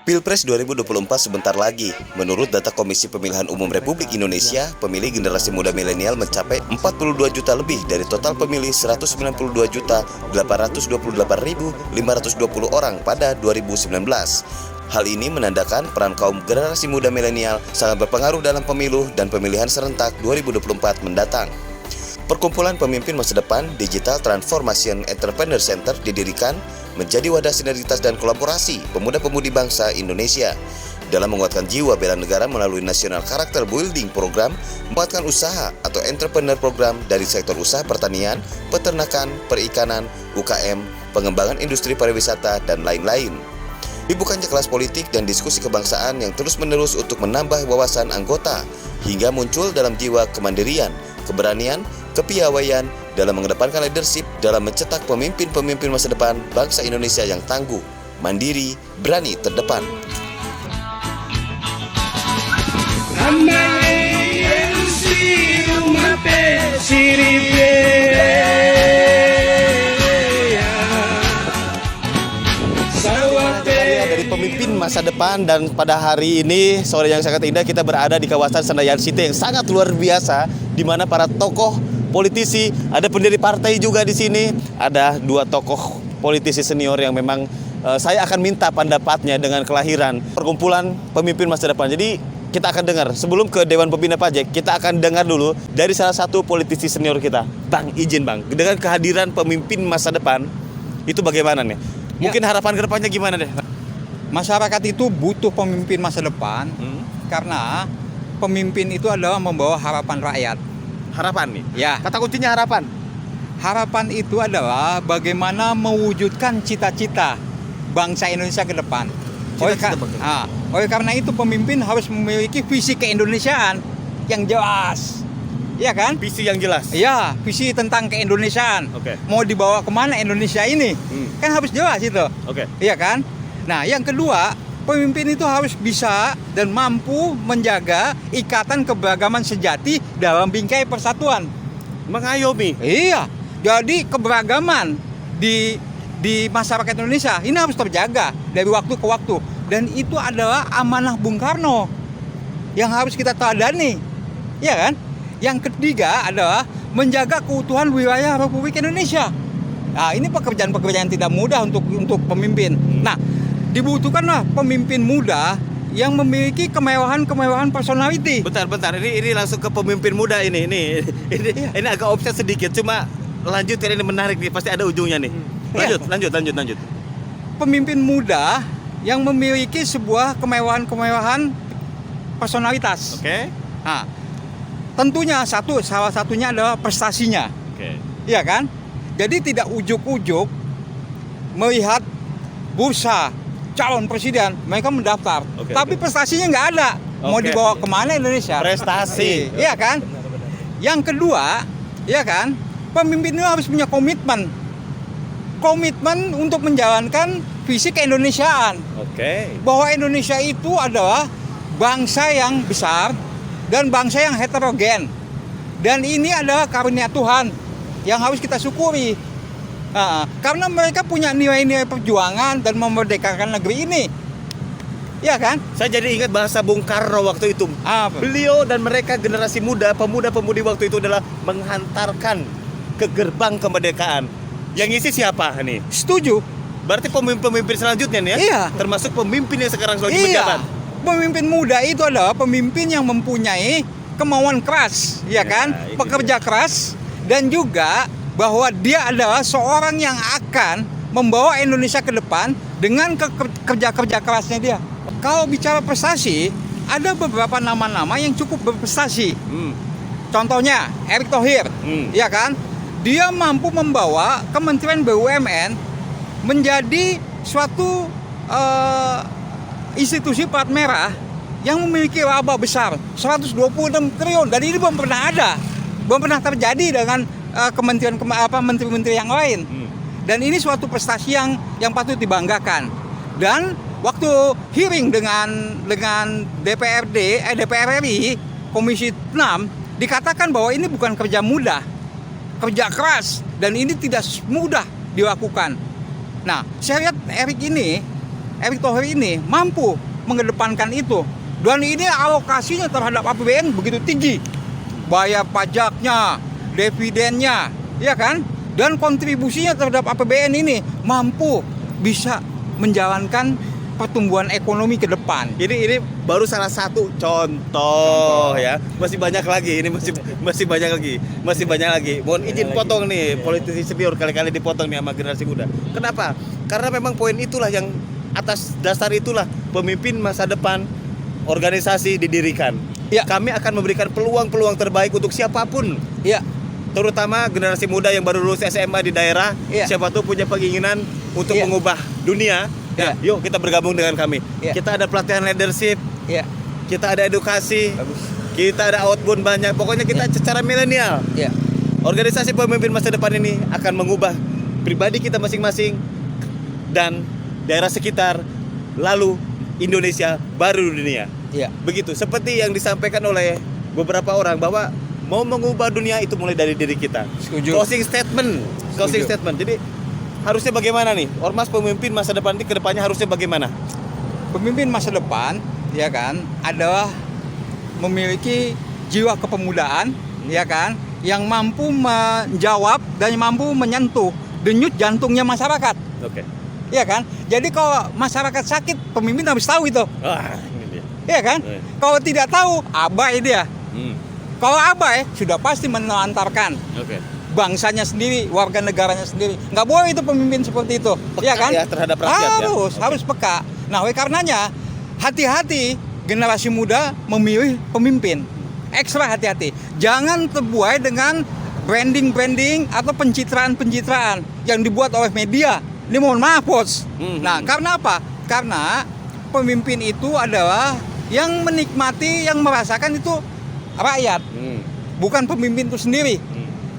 Pilpres 2024 sebentar lagi. Menurut data Komisi Pemilihan Umum Republik Indonesia, pemilih generasi muda milenial mencapai 42 juta lebih dari total pemilih 192.828.520 orang pada 2019. Hal ini menandakan peran kaum generasi muda milenial sangat berpengaruh dalam pemilu dan pemilihan serentak 2024 mendatang. Perkumpulan Pemimpin Masa Depan Digital Transformation Entrepreneur Center didirikan menjadi wadah sinergitas dan kolaborasi pemuda-pemudi bangsa Indonesia dalam menguatkan jiwa bela negara melalui National Character Building Program, menguatkan usaha atau entrepreneur program dari sektor usaha pertanian, peternakan, perikanan, UKM, pengembangan industri pariwisata, dan lain-lain. Dibukanya kelas politik dan diskusi kebangsaan yang terus-menerus untuk menambah wawasan anggota hingga muncul dalam jiwa kemandirian, keberanian, kepiawaian dalam mengedepankan leadership dalam mencetak pemimpin-pemimpin masa depan bangsa Indonesia yang tangguh, mandiri, berani terdepan. Dari pemimpin masa depan, dan pada hari ini sore yang sangat indah kita berada di kawasan Senayan City yang sangat luar biasa, di mana para tokoh politisi, ada pendiri partai juga di sini, ada dua tokoh politisi senior yang memang saya akan minta pendapatnya dengan kelahiran perkumpulan pemimpin masa depan. Jadi kita akan dengar, sebelum ke Dewan Pembina Pajak, kita akan dengar dulu dari salah satu politisi senior kita. Bang, izin Bang, dengan kehadiran pemimpin masa depan, itu bagaimana nih? Mungkin harapan ke depannya gimana deh? Masyarakat itu butuh pemimpin masa depan, karena pemimpin itu adalah membawa harapan rakyat. Harapan nih? Ya. Kata kuncinya harapan. Harapan itu adalah bagaimana mewujudkan cita-cita bangsa Indonesia ke depan. Oleh karena itu pemimpin harus memiliki visi keindonesiaan yang jelas. Iya kan? Visi yang jelas. Iya, visi tentang keindonesiaan. Oke. Mau dibawa kemana Indonesia ini? Kan harus jelas itu. Oke. Iya kan? Nah, yang kedua, pemimpin itu harus bisa dan mampu menjaga ikatan keberagaman sejati dalam bingkai persatuan. Mengayomi. Iya. Jadi keberagaman di masyarakat Indonesia ini harus terjaga dari waktu ke waktu, dan itu adalah amanah Bung Karno yang harus kita teladani. Iya kan? Yang ketiga adalah menjaga keutuhan wilayah Republik Indonesia. Nah, ini pekerjaan-pekerjaan tidak mudah untuk pemimpin. Nah, dibutuhkanlah pemimpin muda yang memiliki kemewahan personality. Bentar. Ini langsung ke pemimpin muda ini. Ini agak offset sedikit, cuma lanjut, ini menarik nih, pasti ada ujungnya nih. Lanjut. Pemimpin muda yang memiliki sebuah kemewahan personalitas. Oke. Nah, tentunya salah satunya adalah prestasinya. Oke. Iya kan? Jadi tidak ujuk-ujuk melihat bursa calon presiden mereka mendaftar, tapi prestasinya nggak ada. Mau dibawa kemana Indonesia? Prestasi. Iya kan? Yang kedua, iya kan? Pemimpin itu harus punya komitmen untuk menjalankan visi keindonesiaan. Bahwa Indonesia itu adalah bangsa yang besar dan bangsa yang heterogen, dan ini adalah karunia Tuhan yang harus kita syukuri. Karena mereka punya nilai-nilai perjuangan dan memerdekakan negeri ini. Ya kan? Saya jadi ingat bahasa Bung Karno waktu itu. Beliau dan mereka generasi muda, pemuda-pemudi waktu itu adalah menghantarkan ke gerbang kemerdekaan. Yang ngisi siapa nih? Setuju. Berarti pemimpin selanjutnya nih ya? Iya. Termasuk pemimpin yang sekarang lagi menjabat. Pemimpin muda itu adalah pemimpin yang mempunyai kemauan keras, ya kan? Pekerja keras, dan juga bahwa dia adalah seorang yang akan membawa Indonesia ke depan dengan kerja kerasnya dia. Kalau bicara prestasi, ada beberapa nama-nama yang cukup berprestasi. Contohnya Erick Thohir, ya kan? Dia mampu membawa Kementerian BUMN menjadi suatu institusi plat merah yang memiliki laba besar 126 triliun, dan ini belum pernah terjadi dengan menteri-menteri yang lain. Dan ini suatu prestasi yang patut dibanggakan. Dan waktu hearing dengan DPR RI Komisi 6, dikatakan bahwa ini bukan kerja mudah, kerja keras, dan ini tidak mudah dilakukan. Nah, saya lihat Erick Thohir ini mampu mengedepankan itu. Dan ini alokasinya terhadap APBN begitu tinggi. Bayar pajaknya, dividennya, ya kan? Dan kontribusinya terhadap APBN ini mampu bisa menjalankan pertumbuhan ekonomi ke depan. Ini baru salah satu contoh ya. Masih banyak lagi. Ini masih banyak lagi. Mohon izin potong nih, politisi senior kali-kali dipotong nih sama generasi muda. Kenapa? Karena memang poin itulah yang atas dasar itulah pemimpin masa depan organisasi didirikan. Ya. Kami akan memberikan peluang-peluang terbaik untuk siapapun. Ya, Terutama generasi muda yang baru lulus SMA di daerah, Iya. siapa tuh punya keinginan untuk Iya. mengubah dunia. Ya, yuk kita bergabung dengan kami. Iya. Kita ada pelatihan leadership, ya, kita ada edukasi, bagus. kita ada outbound banyak. Pokoknya kita secara milenial. Ya, Organisasi pemimpin masa depan ini akan mengubah pribadi kita masing-masing dan daerah sekitar, lalu Indonesia baru dunia. ya. Begitu, seperti yang disampaikan oleh beberapa orang bahwa mau mengubah dunia itu mulai dari diri kita. Setuju. Closing statement. Jadi harusnya bagaimana nih? Ormas pemimpin masa depan ini kedepannya harusnya bagaimana? Pemimpin masa depan, ya kan, adalah memiliki jiwa kepemudaan, ya kan, yang mampu menjawab dan mampu menyentuh denyut jantungnya masyarakat, Oke. ya kan. Jadi kalau masyarakat sakit, pemimpin harus tahu itu, Wah, ini dia. ya kan. Iya. Kalau tidak tahu, abai dia. Hmm. Kalau abai, sudah pasti menelantarkan Oke. bangsanya sendiri, warga negaranya sendiri. Nggak boleh itu pemimpin seperti itu, Peka ya kan? ya terhadap rakyat ya. Harus peka. Nah, oleh karenanya hati-hati generasi muda memilih pemimpin. Ekstra hati-hati. Jangan terbuai dengan branding atau pencitraan yang dibuat oleh media. Ini mohon maaf, Bos. Nah, karena apa? Karena pemimpin itu adalah yang menikmati, yang merasakan itu rakyat, bukan pemimpin itu sendiri.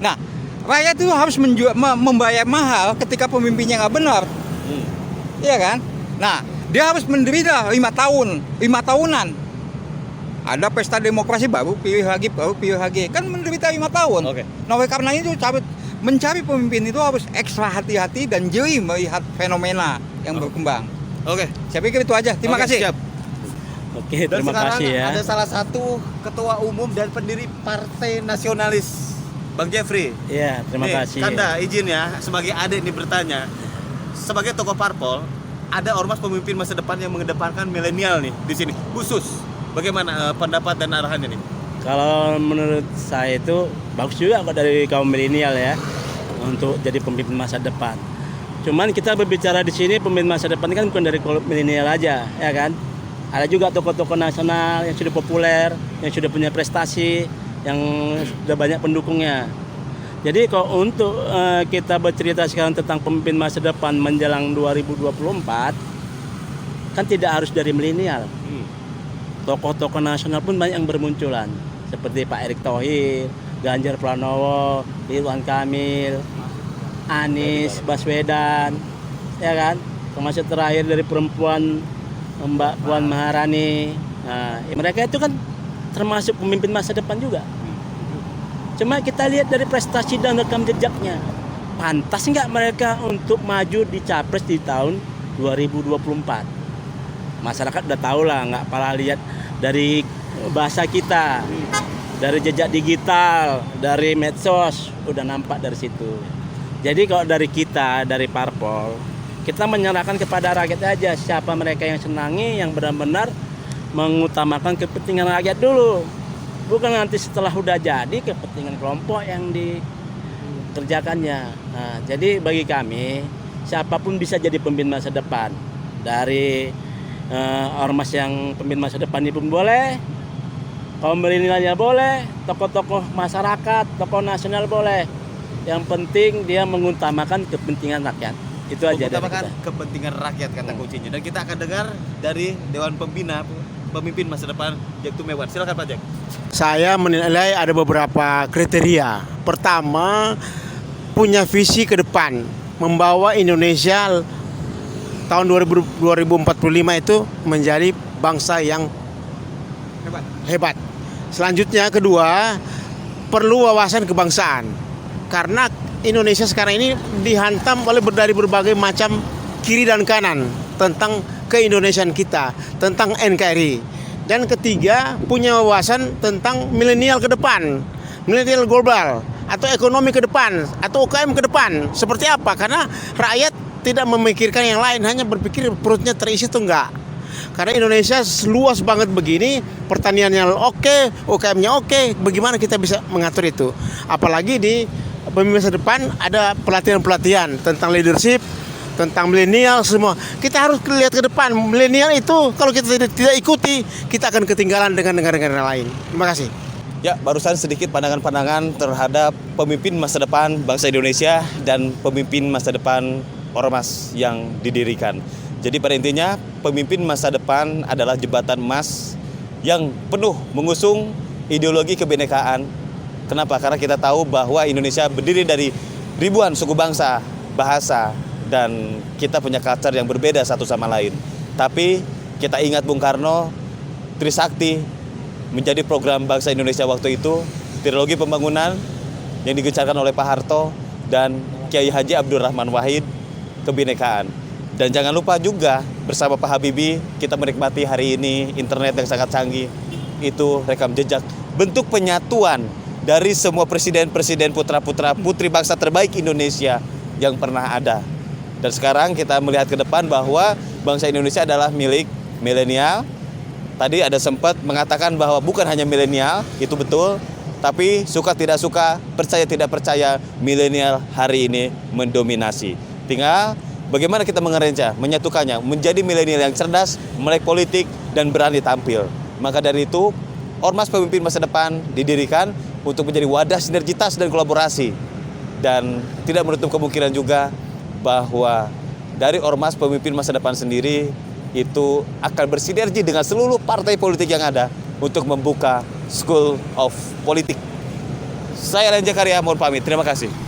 Nah, rakyat itu harus membayar mahal ketika pemimpinnya nggak benar, iya kan? Nah, dia harus menderita 5 tahunan. Ada pesta demokrasi baru pilih lagi, kan menderita 5 tahun. Oke. Nah, oleh karena itu mencari pemimpin itu harus ekstra hati-hati dan jeli melihat fenomena yang berkembang. Oke. Saya pikir itu aja. Terima Oke, kasih. siap. Oke, Dan terima sekarang kasih ya. ada salah satu ketua umum dan pendiri Partai Nasionalis, Bang Jeffrey. Iya, terima Nih, kasih. Kanda izin ya, sebagai adik nih bertanya, sebagai tokoh parpol, ada ormas pemimpin masa depan yang mengedepankan milenial nih di sini. Khusus, bagaimana pendapat dan arahannya nih? Kalau menurut saya itu bagus juga kok dari kaum milenial ya untuk jadi pemimpin masa depan. Cuman kita berbicara di sini pemimpin masa depan kan bukan dari kaum milenial aja, ya kan? Ada juga tokoh-tokoh nasional yang sudah populer, yang sudah punya prestasi, yang sudah banyak pendukungnya. Jadi kalau untuk kita bercerita sekarang tentang pemimpin masa depan menjelang 2024, kan tidak harus dari milenial. Tokoh-tokoh nasional pun banyak yang bermunculan, seperti Pak Erick Thohir, Ganjar Pranowo, Ridwan Kamil, Anies Baswedan, ya kan? Termasuk terakhir dari perempuan Mbak Puan Maharani. Nah, ya mereka itu kan termasuk pemimpin masa depan juga. Cuma kita lihat dari prestasi dan rekam jejaknya, pantas nggak mereka untuk maju di capres di tahun 2024? Masyarakat udah tahu lah, nggak pernah lihat dari bahasa kita, dari jejak digital, dari medsos, udah nampak dari situ. Jadi kalau dari kita, dari parpol, kita menyerahkan kepada rakyat aja siapa mereka yang senangi, yang benar-benar mengutamakan kepentingan rakyat dulu. Bukan nanti setelah udah jadi kepentingan kelompok yang dikerjakannya. Nah, jadi bagi kami siapapun bisa jadi pemimpin masa depan. Dari ormas yang pemimpin masa depan ini pun boleh, kaum milenialnya boleh, tokoh-tokoh masyarakat, tokoh nasional boleh. Yang penting dia mengutamakan kepentingan rakyat. Itu aja dari Mengutamakan kita. kepentingan rakyat kata kuncinya. Dan kita akan dengar dari Dewan Pembina Pemimpin Masa Depan Jack Tumewan. Silakan Pak Jack. Saya menilai ada beberapa kriteria. Pertama, punya visi ke depan, membawa Indonesia tahun 2045 itu menjadi bangsa yang hebat. Selanjutnya kedua, perlu wawasan kebangsaan. Karena Indonesia sekarang ini dihantam oleh dari berbagai macam kiri dan kanan tentang keindonesiaan kita, tentang NKRI. Dan ketiga, punya wawasan tentang milenial ke depan, milenial global, atau ekonomi ke depan, atau UKM ke depan. Seperti apa? Karena rakyat tidak memikirkan yang lain, hanya berpikir perutnya terisi atau enggak. Karena Indonesia luas banget begini, pertaniannya oke, UKM-nya oke, bagaimana kita bisa mengatur itu? Apalagi di pemimpin masa depan ada pelatihan-pelatihan tentang leadership, tentang milenial semua. Kita harus lihat ke depan. Milenial itu kalau kita tidak ikuti, kita akan ketinggalan dengan negara-negara lain. Terima kasih. Ya, barusan sedikit pandangan-pandangan terhadap pemimpin masa depan bangsa Indonesia dan pemimpin masa depan ormas yang didirikan. Jadi pada intinya pemimpin masa depan adalah jembatan emas yang penuh mengusung ideologi kebinekaan. Kenapa? Karena kita tahu bahwa Indonesia berdiri dari ribuan suku bangsa, bahasa, dan kita punya culture yang berbeda satu sama lain. Tapi kita ingat Bung Karno, Trisakti menjadi program bangsa Indonesia waktu itu, trilogi pembangunan yang digencarkan oleh Pak Harto dan Kiai Haji Abdul Rahman Wahid, kebinekaan. Dan jangan lupa juga bersama Pak Habibie kita menikmati hari ini internet yang sangat canggih. Itu rekam jejak bentuk penyatuan dari semua presiden-presiden putra-putra putri bangsa terbaik Indonesia yang pernah ada. Dan sekarang kita melihat ke depan bahwa bangsa Indonesia adalah milik milenial. Tadi ada sempat mengatakan bahwa bukan hanya milenial, itu betul. Tapi suka tidak suka, percaya tidak percaya, milenial hari ini mendominasi. Tinggal bagaimana kita mengerenca, menyatukannya, menjadi milenial yang cerdas, melek politik, dan berani tampil. Maka dari itu, Ormas Pemimpin Masa Depan didirikan untuk menjadi wadah sinergitas dan kolaborasi. Dan tidak menutup kemungkinan juga bahwa dari Ormas Pemimpin Masa Depan sendiri itu akan bersinergi dengan seluruh partai politik yang ada untuk membuka School of Politik. Saya Len Jakarya, mohon pamit. Terima kasih.